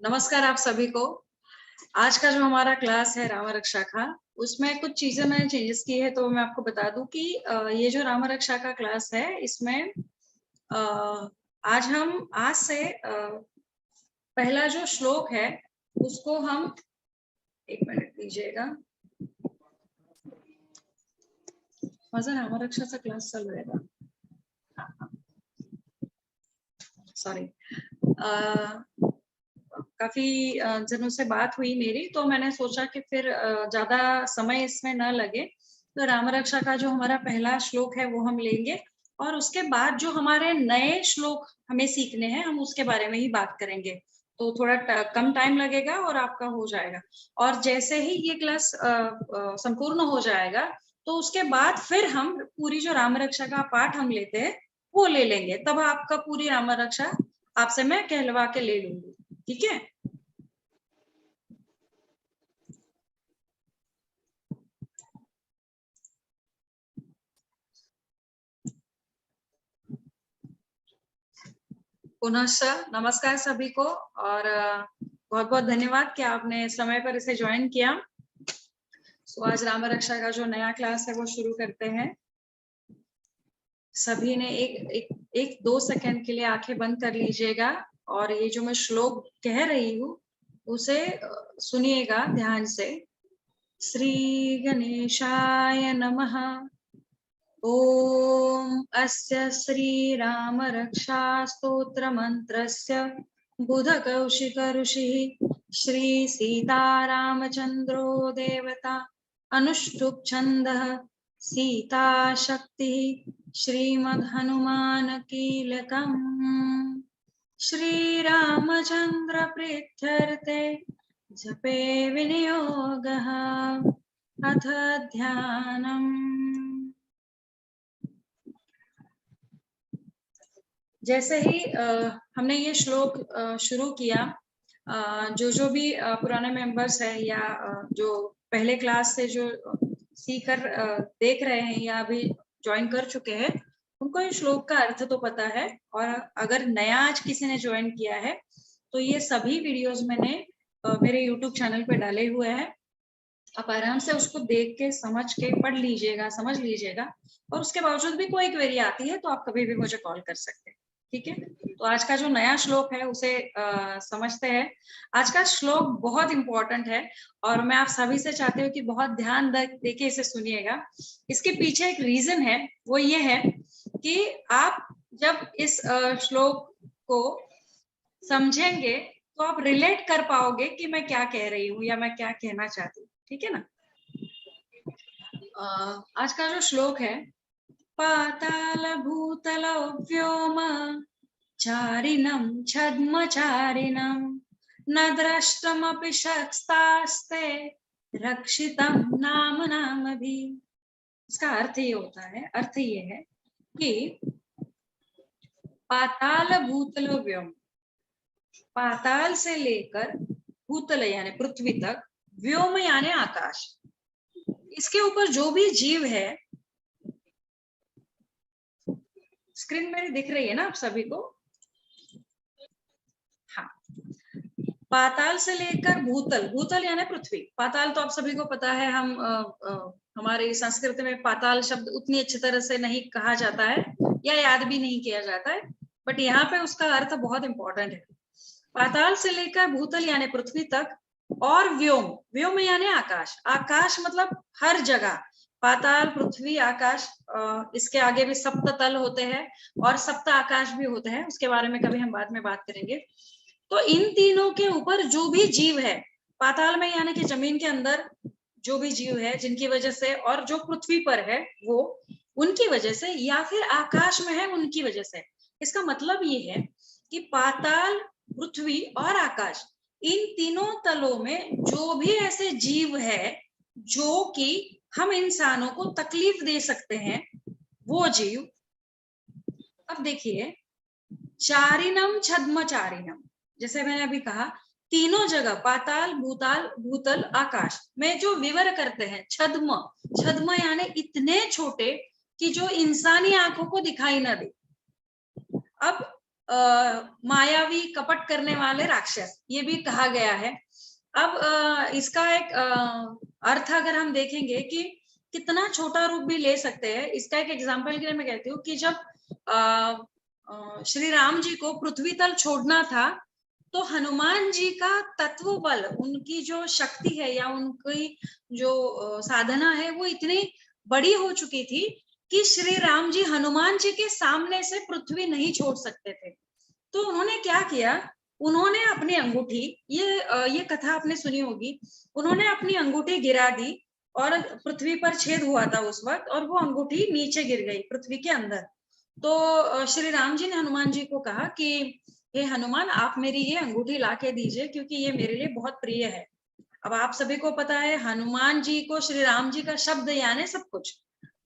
नमस्कार आप सभी को। आज का जो हमारा क्लास है राम रक्षा का, उसमें कुछ चीजें मैंने चेंजेस की है, तो मैं आपको बता दूं कि ये जो राम रक्षा का क्लास है, इसमें आज से पहला जो श्लोक है उसको हम, एक मिनट दीजिएगा, माझा राम रक्षाचा क्लास चालू आहे का? सॉरी, काफी जनों से बात हुई मेरी, तो मैंने सोचा कि फिर ज्यादा समय इसमें न लगे, तो राम रक्षा का जो हमारा पहला श्लोक है वो हम लेंगे और उसके बाद जो हमारे नए श्लोक हमें सीखने हैं हम उसके बारे में ही बात करेंगे। तो थोड़ा कम टाइम लगेगा और आपका हो जाएगा। और जैसे ही ये क्लास संपूर्ण हो जाएगा तो उसके बाद फिर हम पूरी जो राम रक्षा का पाठ हम लेते हैं वो ले लेंगे, तब आपका पूरी राम रक्षा आपसे मैं कहलवा के ले लूंगी। ठीक है? पुनः नमस्कार सभी को, और बहुत बहुत धन्यवाद कि आपने समय पर इसे ज्वाइन किया। तो आज राम रक्षा का जो नया क्लास है वो शुरू करते हैं। सभी ने एक 2 सेकंड के लिए आंखें बंद कर लीजिएगा और ये जो मैं श्लोक कह रही हूँ उसे सुनिएगा ध्यान से। श्री गणेशाय नमः। ओम अस्य श्री राम रक्षा स्तोत्र मंत्रस्य बुध कौशिक ऋषिः श्री सीतारामचंद्रो देवता अनुष्टुप् छन्दः सीता शक्तिः श्रीमद् हनुमान कीलकम्। श्रीरामचंद्र प्रीत्यर्थे जपे विनियोगः अथ ध्यानम्। जैसे ही हमने ये श्लोक शुरू किया, जो भी पुराने मेंबर्स है या जो पहले क्लास से जो सीकर देख रहे हैं या अभी ज्वाइन कर चुके हैं, उनको ये श्लोक का अर्थ तो पता है। और अगर नया आज किसी ने ज्वाइन किया है तो ये सभी वीडियोस मैंने मेरे यूट्यूब चैनल पे डाले हुए हैं। आप आराम से उसको देख के समझ के पढ़ लीजिएगा, समझ लीजिएगा, और उसके बावजूद भी कोई क्वेरी आती है तो आप कभी भी मुझे कॉल कर सकते हैं। ठीक है? तो आज का जो नया श्लोक है उसे समझते हैं। आज का श्लोक बहुत इंपॉर्टेंट है और मैं आप सभी से चाहती हूँ कि बहुत ध्यान देके इसे सुनिएगा। इसके पीछे एक रीजन है, वो ये है कि आप जब इस श्लोक को समझेंगे तो आप रिलेट कर पाओगे कि मैं क्या कह रही हूँ या मैं क्या कहना चाहती हूँ। ठीक है ना? आज का जो श्लोक है, पाताल भूतल व्योम चारिणं छद्मचारिणं न द्रष्टमपि शक्स्तास्ते रक्षितं नाम नामभिः। इसका अर्थ ये होता है, अर्थ ये है कि पाताल भूतल व्योम, पाताल से लेकर भूतल यानी पृथ्वी तक, व्योम यानी आकाश, इसके ऊपर जो भी जीव है, स्क्रीन मेरी दिख रही है ना आप सभी को? हाँ। पाताल से लेकर भूतल, भूतल यानी पृथ्वी, पाताल तो आप सभी को पता है, हम हमारे संस्कृत में पाताल शब्द उतनी अच्छी तरह से नहीं कहा जाता है या याद भी नहीं किया जाता है, बट यहाँ पे उसका अर्थ बहुत इंपॉर्टेंट है। पाताल से लेकर भूतल यानी पृथ्वी तक, और व्योम, व्योम यानी आकाश, आकाश मतलब हर जगह, पाताल पृथ्वी आकाश, इसके आगे भी सप्त तल होते हैं और सप्त आकाश भी होते हैं, उसके बारे में कभी हम बाद में बात करेंगे। तो इन तीनों के ऊपर जो भी जीव है, पाताल में यानी कि जमीन के अंदर जो भी जीव है जिनकी वजह से, और जो पृथ्वी पर है वो उनकी वजह से, या फिर आकाश में है उनकी वजह से। इसका मतलब ये है कि पाताल, पृथ्वी और आकाश, इन तीनों तलों में जो भी ऐसे जीव है जो कि हम इंसानों को तकलीफ दे सकते हैं, वो जीव, अब देखिए, चारिणम छद्मचारिणम, जैसे मैंने अभी कहा, तीनों जगह पाताल भूताल भूतल आकाश में जो विवर करते हैं, छद्म, छद्म यानी इतने छोटे कि जो इंसानी आंखों को दिखाई ना दे। अब मायावी कपट करने वाले राक्षस, ये भी कहा गया है। अब इसका एक अर्थ अगर हम देखेंगे कि कितना छोटा रूप भी ले सकते हैं, इसका एक एग्जाम्पल के लिए मैं कहती हूँ कि जब श्री राम जी को पृथ्वी तल छोड़ना था, तो हनुमान जी का तत्व बल, उनकी जो शक्ति है या उनकी जो साधना है, वो इतनी बड़ी हो चुकी थी कि श्री राम जी हनुमान जी के सामने से पृथ्वी नहीं छोड़ सकते थे। तो उन्होंने क्या किया, उन्होंने अपनी अंगूठी, ये कथा आपने सुनी होगी, उन्होंने अपनी अंगूठी गिरा दी और पृथ्वी पर छेद हुआ था उस वक्त, और वो अंगूठी नीचे गिर गई पृथ्वी के अंदर। तो श्री राम जी ने हनुमान जी को कहा कि हे हनुमान, आप मेरी ये अंगूठी ला के दीजिए, क्योंकि ये मेरे लिए बहुत प्रिय है। अब आप सभी को पता है, हनुमान जी को श्री राम जी का शब्द यानी सब कुछ।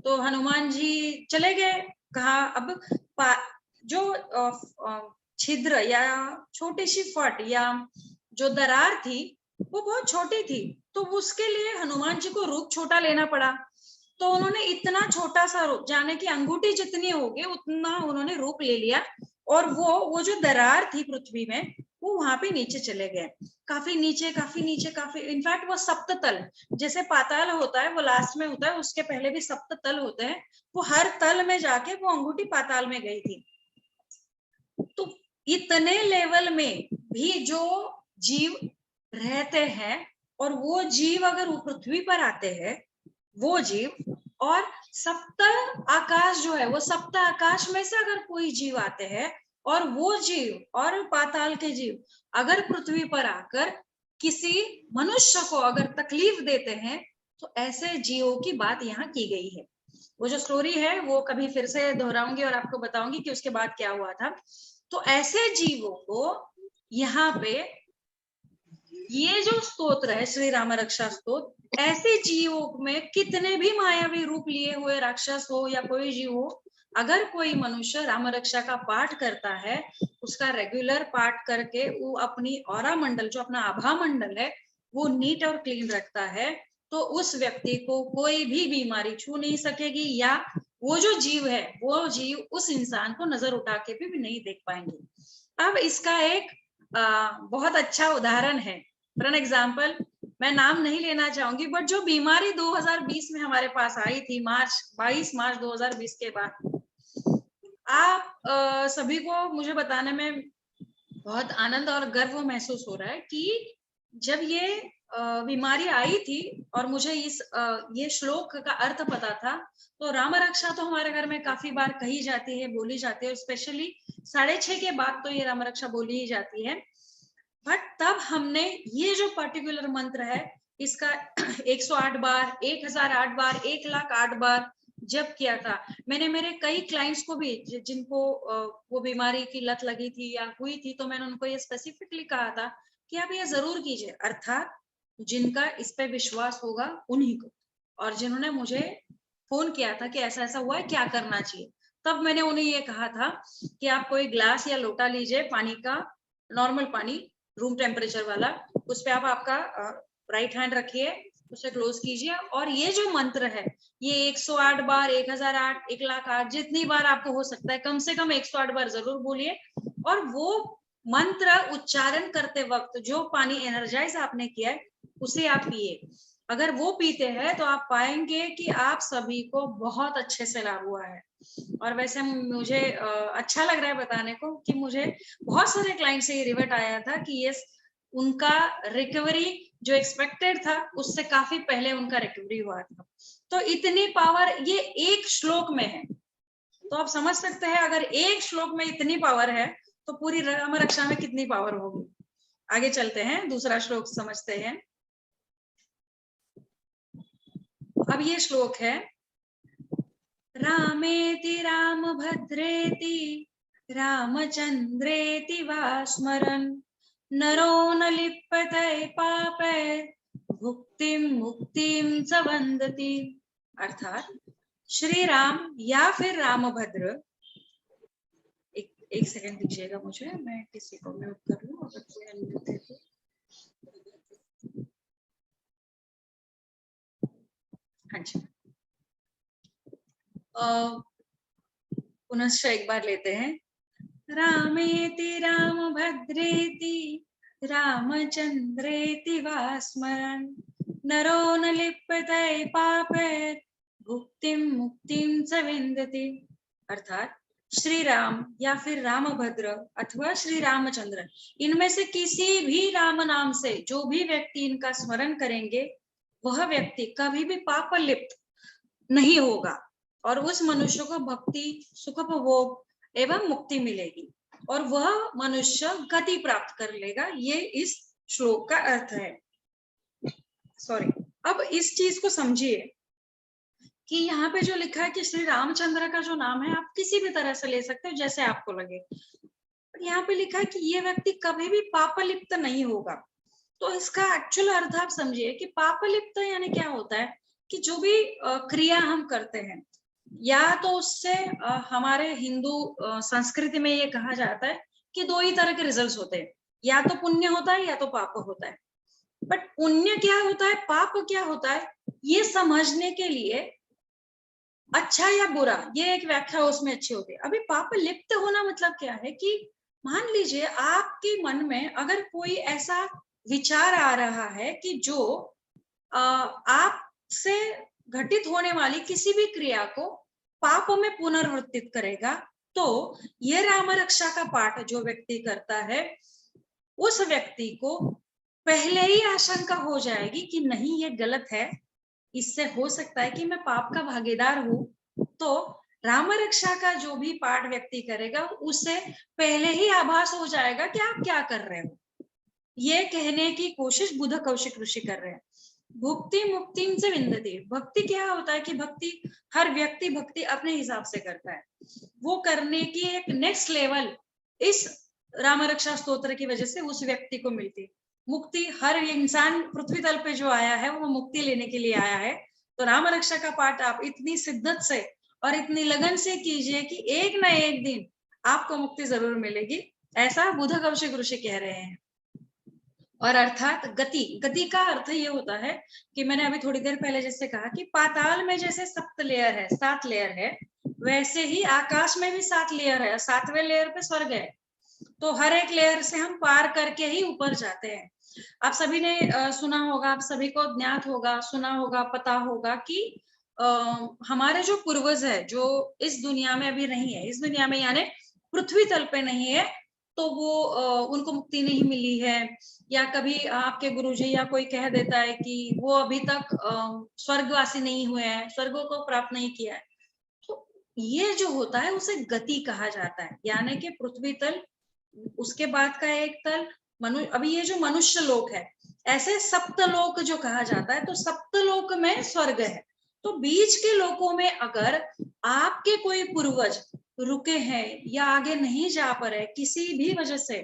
तो हनुमान जी चले गए, कहा अब जो छिद्र या छोटी सी फट या जो दरार थी वो बहुत छोटी थी, तो उसके लिए हनुमान जी को रूप छोटा लेना पड़ा। तो उन्होंने इतना छोटा सा रूप, जाने की अंगूठी जितनी होगी उतना उन्होंने रूप ले लिया, और वो जो दरार थी पृथ्वी में, वो वहां पे नीचे चले गए, काफी नीचे काफी नीचे काफी, इनफैक्ट वो सप्त तल, जैसे पाताल होता है वो लास्ट में होता है, उसके पहले भी सप्त तल होते हैं, वो हर तल में जाके वो अंगूठी पाताल में गई थी। तो इतने लेवल में भी जो जीव रहते हैं, और वो जीव अगर वो पृथ्वी पर आते हैं, वो जीव, और सप्त आकाश जो है, वो सप्त आकाश में से अगर कोई जीव आते हैं, और वो जीव और पाताल के जीव अगर पृथ्वी पर आकर किसी मनुष्य को अगर तकलीफ देते हैं, तो ऐसे जीवों की बात यहाँ की गई है। वो जो स्टोरी है वो कभी फिर से दोहराऊंगी और आपको बताऊंगी कि उसके बाद क्या हुआ था। तो ऐसे जीवों को यहाँ पे ये जो स्तोत्र है श्री राम रक्षा स्तोत्र, ऐसे जीवों में कितने भी मायावी रूप लिए हुए राक्षस हो या कोई जीव हो, अगर कोई मनुष्य राम रक्षा का पाठ करता है, उसका रेगुलर पाठ करके वो अपनी ऑरा मंडल, जो अपना आभा मंडल है, वो नीट और क्लीन रखता है, तो उस व्यक्ति को कोई भी बीमारी छू नहीं सकेगी, या वो जो जीव है वो जीव उस इंसान को नजर उठा के भी नहीं देख पाएंगे। अब इसका एक बहुत अच्छा उदाहरण है, फॉर एन एग्जाम्पल, मैं नाम नहीं लेना चाहूंगी, बट जो बीमारी 2020 में हमारे पास आई थी, 22 मार्च 2020 के बाद, आप सभी को मुझे बताने में बहुत आनंद और गर्व महसूस हो रहा है कि जब ये बीमारी आई थी और मुझे ये श्लोक का अर्थ पता था, तो राम रक्षा तो हमारे घर में काफी बार कही जाती है, बोली जाती है, स्पेशली 6:30 के बाद तो ये राम रक्षा बोली ही जाती है। बट तब हमने ये जो पर्टिकुलर मंत्र है, इसका 108 बार, 1008 बार, 1,08 बार जब किया था। मैंने मेरे कई क्लाइंट्स को भी, जिनको वो बीमारी की लत लगी थी या हुई थी, तो मैंने उनको ये स्पेसिफिकली कहा था कि आप ये जरूर कीजिए, अर्थात जिनका इस पे विश्वास होगा उन्हीं को। और जिन्होंने मुझे फोन किया था कि ऐसा ऐसा हुआ है, क्या करना चाहिए, तब मैंने उन्हें ये कहा था कि आप कोई ग्लास या लोटा लीजिए पानी का, नॉर्मल पानी, रूम टेम्परेचर वाला, उस पे आप आपका राइट हैंड रखिए, उसे क्लोज कीजिए, और ये जो मंत्र है, ये 108 बार, 1008, 1,08,000, जितनी बार आपको हो सकता है, कम से कम 108 बार जरूर बोलिए। और वो मंत्र उच्चारण करते वक्त जो पानी एनर्जाइज आपने किया है, उसे आप पिए। अगर वो पीते हैं तो आप पाएंगे कि आप सभी को बहुत अच्छे से लाभ हुआ है। और वैसे मुझे अच्छा लग रहा है बताने को कि मुझे बहुत सारे क्लाइंट से ये रिवर्ट आया था कि ये उनका रिकवरी जो एक्सपेक्टेड था उससे काफी पहले उनका रिकवरी हुआ था। तो इतनी पावर ये एक श्लोक में है, तो आप समझ सकते हैं अगर एक श्लोक में इतनी पावर है तो पूरी राम रक्षा में कितनी पावर होगी। आगे चलते हैं, दूसरा श्लोक समझते हैं। अब ये श्लोक है, रामेति रामभद्रेति रामचंद्रेति वा स्मरन् नरो न लिप्यते पापे भुक्तिं मुक्तिं च वन्दति। अर्थात श्री राम या फिर रामभद्र, एक सेकंड दीजिएगा मुझे, मैं किसी को म्यूट कर लूं अगर कोई अनम्यूट है तो। हाँ जी, पुनश्च एक बार लेते हैं। रामेति रामभद्रेति रामचंद्रेति वा स्मरन् नरो न लिप्यते पापैः भुक्तिं मुक्तिं च विन्दति। अर्थात श्री राम या फिर रामभद्र अथवा श्री रामचंद्र, इनमें से किसी भी राम नाम से जो भी व्यक्ति इनका स्मरण करेंगे वह व्यक्ति कभी भी पाप लिप्त नहीं होगा और उस मनुष्य को भक्ति, सुखोपभोग एवं मुक्ति मिलेगी और वह मनुष्य गति प्राप्त कर लेगा। ये इस श्लोक का अर्थ है। सॉरी, अब इस चीज को समझिए कि यहाँ पे जो लिखा है कि श्री रामचंद्र का जो नाम है आप किसी भी तरह से ले सकते हो जैसे आपको लगे। यहाँ पे लिखा है कि ये व्यक्ति कभी भी पापलिप्त नहीं होगा। तो इसका एक्चुअल अर्थ आप समझिए कि पापलिप्त यानी क्या होता है कि जो भी क्रिया हम करते हैं या तो उससे हमारे हिंदू संस्कृति में ये कहा जाता है कि दो ही तरह के रिजल्ट्स होते हैं, या तो पुण्य होता है या तो पाप होता है। बट पुण्य क्या होता है, पाप क्या होता है, ये समझने के लिए अच्छा या बुरा ये एक व्याख्या उसमें अच्छी होती है। अभी पाप लिप्त होना मतलब क्या है कि मान लीजिए आपके मन में अगर कोई ऐसा विचार आ रहा है कि जो आपसे घटित होने वाली किसी भी क्रिया को पाप में पुनरावर्तित करेगा, तो ये राम रक्षा का पाठ जो व्यक्ति करता है उस व्यक्ति को पहले ही आशंका हो जाएगी कि नहीं ये गलत है, इससे हो सकता है कि मैं पाप का भागीदार हूं। तो राम रक्षा का जो भी पाठ व्यक्ति करेगा उससे पहले ही आभास हो जाएगा कि आप क्या कर रहे हो। ये कहने की कोशिश बुध कौशिक ऋषि कर रहे हैं। भुक्ति मुक्ति से विन्दति, भक्ति क्या होता है कि भक्ति हर व्यक्ति भक्ति अपने हिसाब से करता है, वो करने की एक नेक्स्ट लेवल इस राम रक्षा स्तोत्र की वजह से उस व्यक्ति को मिलती है। मुक्ति हर इंसान पृथ्वी तल पे जो आया है वो मुक्ति लेने के लिए आया है। तो राम रक्षा का पाठ आप इतनी शिद्दत से और इतनी लगन से कीजिए कि एक ना एक दिन आपको मुक्ति जरूर मिलेगी, ऐसा बुध कौशिक ऋषि कह रहे हैं। और अर्थात गति, गति का अर्थ ये होता है कि मैंने अभी थोड़ी देर पहले जैसे कहा कि पाताल में जैसे 7 लेयर है, 7 लेयर है, वैसे ही आकाश में भी 7 लेयर है, 7वें लेयर पे स्वर्ग है। तो हर एक लेयर से हम पार करके ही ऊपर जाते हैं। आप सभी ने सुना होगा, आप सभी को ज्ञात होगा, सुना होगा, पता होगा कि हमारे जो पूर्वज है जो इस दुनिया में अभी नहीं है, इस दुनिया में यानी पृथ्वी तल पे नहीं है, तो वो उनको मुक्ति नहीं मिली है, या कभी आपके गुरुजी या कोई कह देता है कि वो अभी तक स्वर्गवासी नहीं हुए हैं, स्वर्गों को प्राप्त नहीं किया है। तो ये जो होता है उसे गति कहा जाता है, यानी कि पृथ्वी तल, उसके बाद का एक तल मनुष्य, अभी ये जो मनुष्य लोक है, ऐसे सप्तलोक जो कहा जाता है, तो सप्तलोक में स्वर्ग है। तो बीच के लोकों में अगर आपके कोई पूर्वज रुके हैं या आगे नहीं जा पा रहे किसी भी वजह से,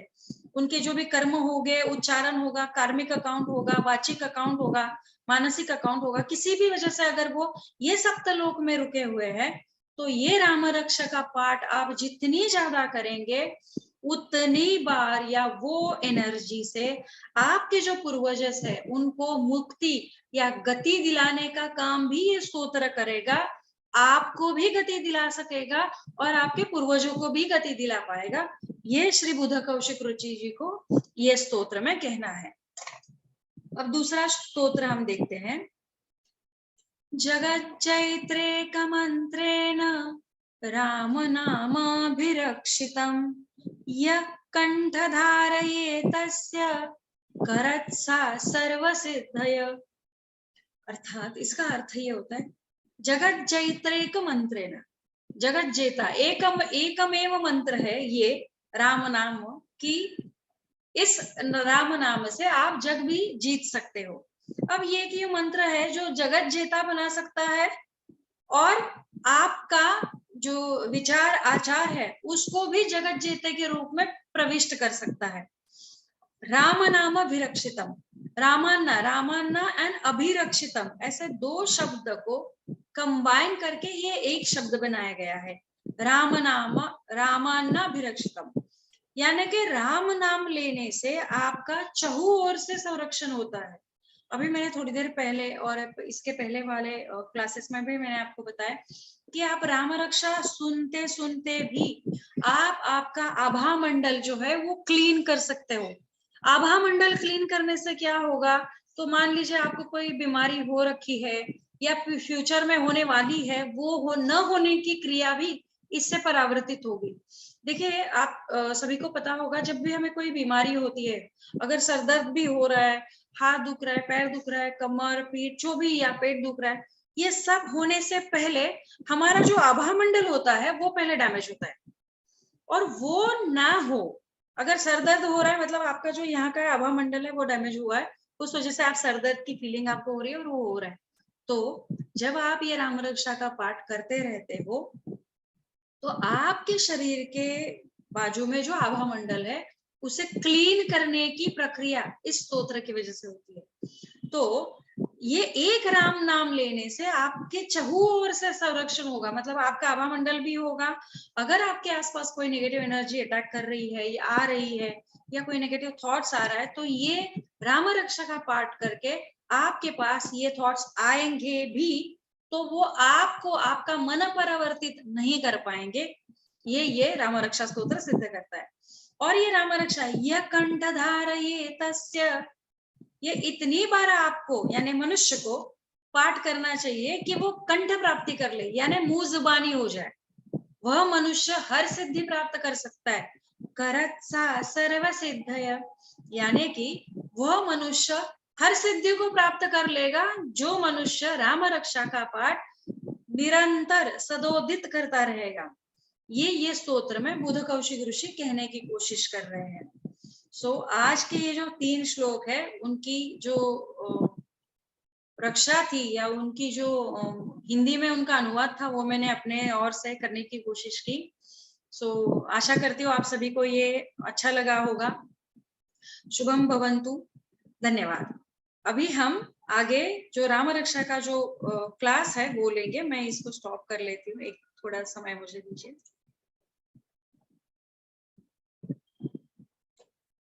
उनके जो भी कर्म हो गए, उच्चारण होगा, कार्मिक अकाउंट होगा, वाचिक अकाउंट होगा, मानसिक अकाउंट होगा, किसी भी वजह से अगर वो ये सप्तलोक में रुके हुए हैं, तो ये राम रक्षा का पाठ आप जितनी ज्यादा करेंगे उतनी बार या वो एनर्जी से आपके जो पूर्वज है उनको मुक्ति या गति दिलाने का काम भी ये स्तोत्र करेगा। आपको भी गति दिला सकेगा और आपके पूर्वजों को भी गति दिला पाएगा। ये श्री बुध कौशिक ऋषि जी को ये स्तोत्र में कहना है। अब दूसरा स्तोत्र हम देखते हैं। जगच्चैत्रेक मंत्रेण राम नामाभिरक्षितम् यः कंठधारये तस्य करत्सा सर्वसिद्धय। अर्थात इसका अर्थ ये होता है जगत जैत्रेक मंत्रेण, जगत जेता एकमेव मंत्र है ये राम नाम की, इस राम नाम से आप जग भी जीत सकते हो। अब ये मंत्र है जो जगत जेता बना सकता है और आपका जो विचार आचार है उसको भी जगत जेते के रूप में प्रविष्ट कर सकता है। राम नाम अभिरक्षितम, रामान्ना एंड अभिरक्षितम, ऐसे दो शब्द को कंबाइन करके ये एक शब्द बनाया गया है, राम नाम रामान्ना अभिरक्षितम। यानी कि राम नाम लेने से आपका चहु ओर से संरक्षण होता है। अभी मैंने थोड़ी देर पहले और इसके पहले वाले क्लासेस में भी मैंने आपको बताया कि आप राम रक्षा सुनते सुनते भी आप आपका आभा मंडल जो है वो क्लीन कर सकते हो। आभा मंडल क्लीन करने से क्या होगा, तो मान लीजिए आपको कोई बीमारी हो रखी है या फ्यूचर में होने वाली है, वो न होने की क्रिया भी इससे परावर्तित होगी। देखिए आप सभी को पता होगा, जब भी हमें कोई बीमारी होती है, अगर सर दर्द भी हो रहा है, हाथ दुख रहा है, पैर दुख रहा है, कमर पीठ जो भी, या पेट दुख रहा है, ये सब होने से पहले हमारा जो आभा मंडल होता है वो पहले डैमेज होता है। और वो ना हो, अगर सर दर्द हो रहा है मतलब आपका जो यहाँ का आभा मंडल है वो डैमेज हुआ है, उस वजह से आप सर दर्द की फीलिंग आपको हो रही है और वो हो रहा है। तो जब आप ये राम रक्षा का पाठ करते रहते हो, तो आपके शरीर के बाजू में जो आभा मंडल है उसे क्लीन करने की प्रक्रिया इस स्तोत्र की वजह से होती है। तो ये एक राम नाम लेने से आपके चहुओं ओर से संरक्षण होगा, मतलब आपका आभा मंडल भी होगा। अगर आपके आसपास कोई नेगेटिव एनर्जी अटैक कर रही है या आ रही है, या कोई नेगेटिव थॉट्स आ रहा है, तो ये राम रक्षा का पाठ करके आपके पास ये थॉट्स आएंगे भी, तो वो आपको आपका मन परावर्तित नहीं कर पाएंगे। ये राम रक्षा स्तोत्र सिद्ध करता है। और ये राम रक्षा यह कंठधार ये तस्य, ये इतनी बार आपको यानी मनुष्य को पाठ करना चाहिए कि वो कंठ प्राप्ति कर ले, यानी मुंह जुबानी हो जाए। वह मनुष्य हर सिद्धि प्राप्त कर सकता है। करत सा सर्व सिद्धय, यानी कि वह मनुष्य हर सिद्धि को प्राप्त कर लेगा जो मनुष्य राम रक्षा का पाठ निरंतर सदोदित करता रहेगा। ये स्तोत्र में बुध कौशिक ऋषि कहने की कोशिश कर रहे हैं। आज के ये जो 3 श्लोक है, उनकी जो रक्षा थी या उनकी जो हिंदी में उनका अनुवाद था, वो मैंने अपने ओर से करने की कोशिश की। आशा करती हूँ आप सभी को ये अच्छा लगा होगा। शुभम भवन्तु, धन्यवाद। अभी हम आगे जो राम रक्षा का जो क्लास है वो लेंगे। मैं इसको स्टॉप कर लेती हूँ, एक थोड़ा समय मुझे दीजिए।